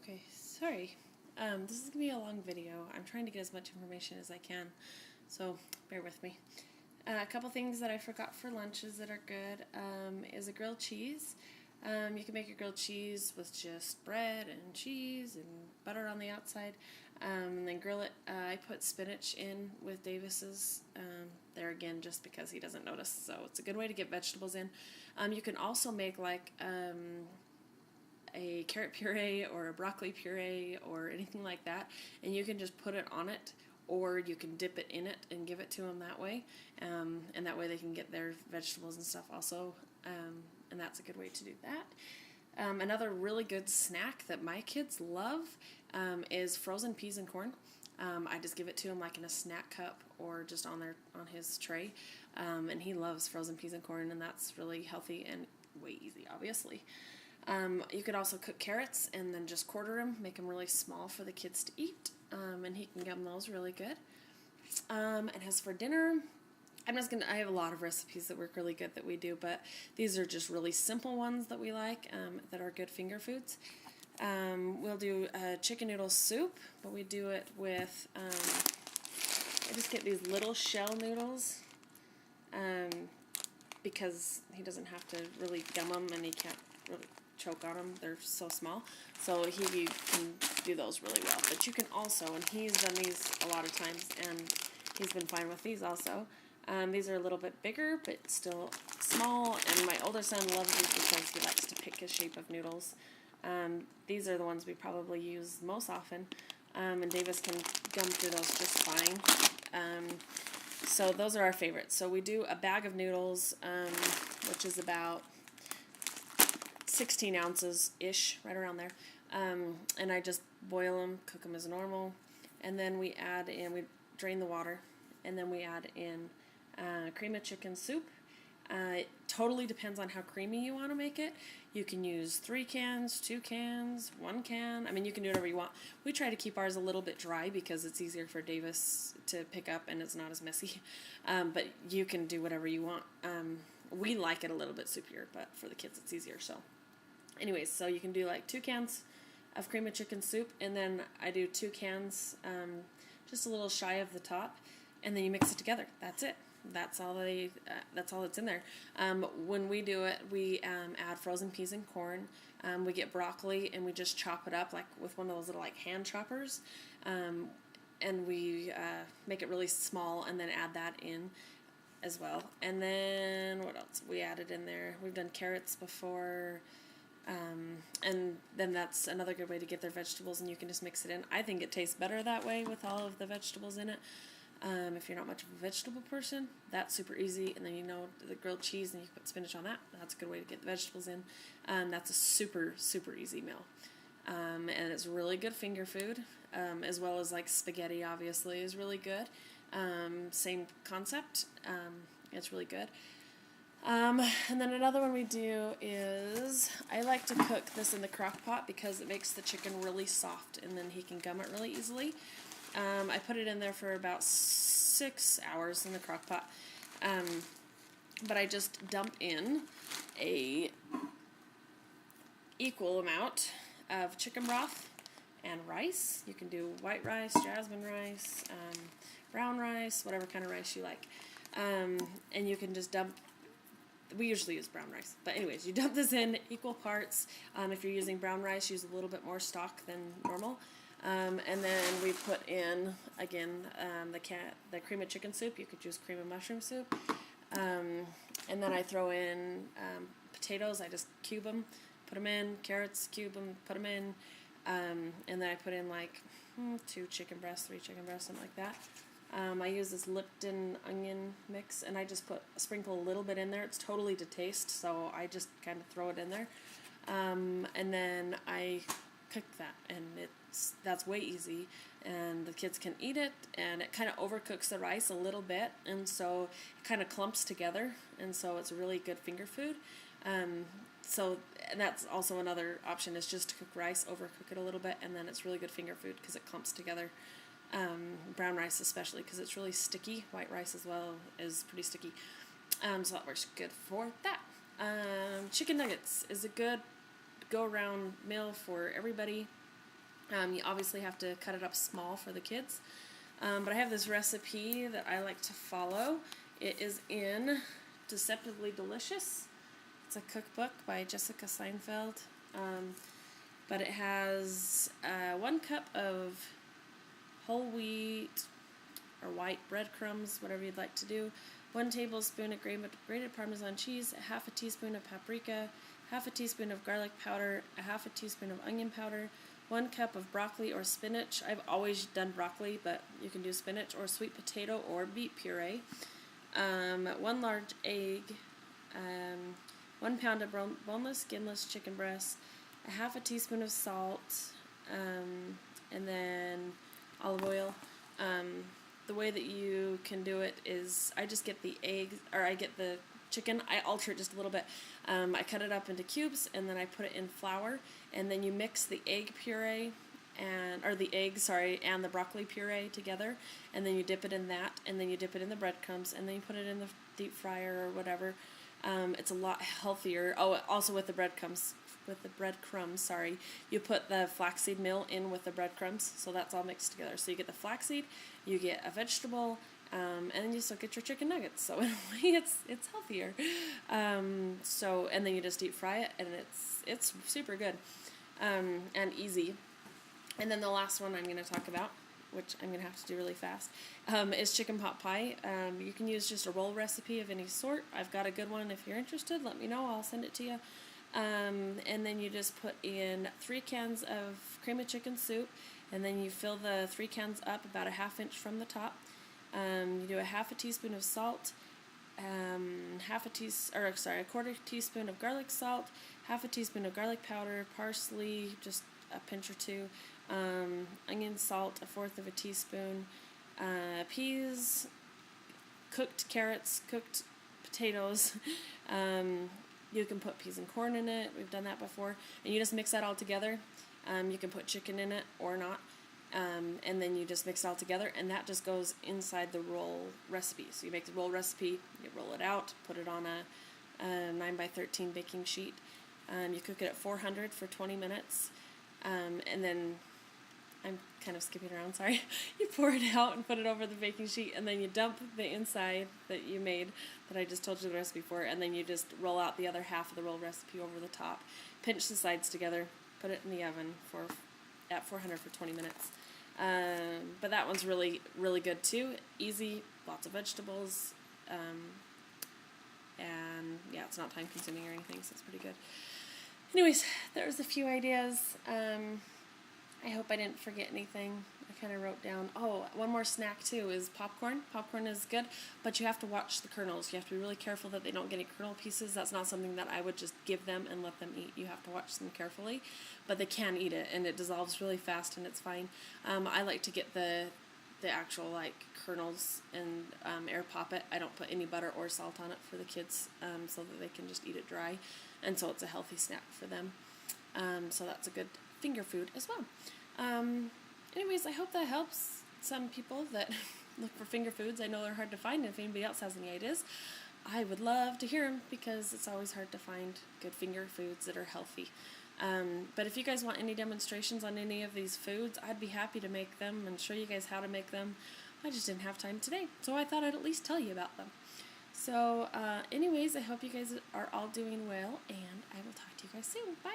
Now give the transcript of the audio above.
Okay, sorry. This is going to be a long video. I'm trying to get as much information as I can, so bear with me. A couple things that I forgot for lunches that are good is a grilled cheese. You can make a grilled cheese with just bread and cheese and butter on the outside, and then grill it. I put spinach in with Davis's there again just because he doesn't notice, so it's a good way to get vegetables in. You can also make like a carrot puree or a broccoli puree or anything like that, and you can just put it on it, or you can dip it in it and give it to them that way, and that way they can get their vegetables and stuff also, and that's a good way to do that. Another really good snack that my kids love is frozen peas and corn. I just give it to him like in a snack cup or just on his tray, and he loves frozen peas and corn, and that's really healthy and way easy, obviously. You could also cook carrots and then just quarter them, make them really small for the kids to eat, and he can gum those really good. And as for dinner, I have a lot of recipes that work really good that we do, but these are just really simple ones that we like, that are good finger foods. We'll do a chicken noodle soup, but we do it with, I just get these little shell noodles, because he doesn't have to really gum them and he can't really choke on them. They're so small. So he can do those really well. But you can also, and he's done these a lot of times, and he's been fine with these also. These are a little bit bigger, but still small, and my older son loves these because he likes to pick his shape of noodles. These are the ones we probably use most often, and Davis can gum through those just fine. So those are our favorites. So we do a bag of noodles, which is about 16 ounces-ish, right around there. And I just boil them, cook them as normal, and then we drain the water, and then we add in cream of chicken soup. It totally depends on how creamy you want to make it. You can use 3 cans, 2 cans, 1 can. I mean, you can do whatever you want. We try to keep ours a little bit dry because it's easier for Davis to pick up and it's not as messy. But you can do whatever you want. We like it a little bit soupier, but for the kids it's easier. So anyways, so you can do like 2 cans of cream of chicken soup, and then I do 2 cans, just a little shy of the top, and then you mix it together. That's it. That's all that's in there. When we do it, we add frozen peas and corn. We get broccoli and we just chop it up like with one of those little like hand choppers, and we make it really small and then add that in as well. And then what else we added in there? We've done carrots before. And then that's another good way to get their vegetables, and you can just mix it in. I think it tastes better that way with all of the vegetables in it. If you're not much of a vegetable person, that's super easy. And then the grilled cheese, and you can put spinach on that. That's a good way to get the vegetables in. That's a super, super easy meal. And it's really good finger food, as well as like spaghetti obviously is really good. Same concept. It's really good. And then another one we do is, I like to cook this in the crock pot because it makes the chicken really soft, and then he can gum it really easily. I put it in there for about 6 hours in the crock pot, but I just dump in a equal amount of chicken broth and rice. You can do white rice, jasmine rice, brown rice, whatever kind of rice you like, and you can just we usually use brown rice. But anyways, you dump this in equal parts. If you're using brown rice, use a little bit more stock than normal. And then we put in, again, the cream of chicken soup. You could use cream of mushroom soup. And then I throw in potatoes. I just cube them, put them in. Carrots, cube them, put them in. And then I put in like 2 chicken breasts, 3 chicken breasts, something like that. I use this Lipton onion mix, and I just sprinkle a little bit in there. It's totally to taste, so I just kind of throw it in there. And then I cook that, and that's way easy, and the kids can eat it, and it kind of overcooks the rice a little bit, and so it kind of clumps together, and so it's a really good finger food. And that's also another option, is just to cook rice, overcook it a little bit, and then it's really good finger food because it clumps together. Brown rice especially, because it's really sticky. White rice as well is pretty sticky, so that works good for that. Chicken nuggets is a good go-around meal for everybody. You obviously have to cut it up small for the kids. But I have this recipe that I like to follow. It is in Deceptively Delicious. It's a cookbook by Jessica Seinfeld. But it has 1 cup of whole wheat or white breadcrumbs, whatever you'd like to do, 1 tablespoon of grated Parmesan cheese, a half a teaspoon of paprika, half a teaspoon of garlic powder, a half a teaspoon of onion powder, 1 cup of broccoli or spinach. I've always done broccoli, but you can do spinach or sweet potato or beet puree. 1 large egg, 1 pound of boneless, skinless chicken breast, a half a teaspoon of salt, and then olive oil. The way that you can do it is I just get the eggs, or I get the chicken, I alter it just a little bit. I cut it up into cubes, and then I put it in flour, and then you mix the egg puree and the broccoli puree together, and then you dip it in that, and then you dip it in the breadcrumbs, and then you put it in the deep fryer or whatever. It's a lot healthier. Oh, also with the breadcrumbs, you put the flaxseed meal in with the breadcrumbs, so that's all mixed together. So you get the flaxseed, you get a vegetable, and then you still get your chicken nuggets. So in a way, it's healthier. And then you just deep fry it, and it's super good, and easy. And then the last one I'm going to talk about, which I'm going to have to do really fast, is chicken pot pie. You can use just a roll recipe of any sort. I've got a good one. If you're interested, let me know. I'll send it to you. And then you just put in 3 cans of cream of chicken soup, and then you fill the 3 cans up about a ½ inch from the top. You do a ½ teaspoon of salt, a quarter teaspoon of garlic salt, ½ teaspoon of garlic powder, parsley, just a pinch or 2, onion salt, 1/4 of a teaspoon, peas, cooked carrots, cooked potatoes. You can put peas and corn in it. We've done that before. And you just mix that all together. You can put chicken in it or not. And then you just mix it all together, and that just goes inside the roll recipe. So you make the roll recipe, you roll it out, put it on a 9x13 baking sheet. You cook it at 400 for 20 minutes. And then, I'm kind of skipping around, sorry. You pour it out and put it over the baking sheet, and then you dump the inside that you made, that I just told you the recipe for, and then you just roll out the other half of the roll recipe over the top. Pinch the sides together, put it in the oven at 400 for 20 minutes. But that one's really, really good too. Easy, lots of vegetables, and yeah, it's not time consuming or anything, so it's pretty good. Anyways, there's a few ideas. I hope I didn't forget anything. I kind of wrote down, one more snack too is popcorn. Popcorn is good, but you have to watch the kernels. You have to be really careful that they don't get any kernel pieces. That's not something that I would just give them and let them eat. You have to watch them carefully, but they can eat it, and it dissolves really fast, and it's fine. I like to get the actual kernels and air pop it. I don't put any butter or salt on it for the kids, so that they can just eat it dry, and so it's a healthy snack for them. So that's a good finger food as well. Anyways, I hope that helps some people that look for finger foods. I know they're hard to find, and if anybody else has any ideas, I would love to hear them, because it's always hard to find good finger foods that are healthy. But if you guys want any demonstrations on any of these foods, I'd be happy to make them and show you guys how to make them. I just didn't have time today, so I thought I'd at least tell you about them. So anyways, I hope you guys are all doing well, and I will talk to you guys soon. Bye!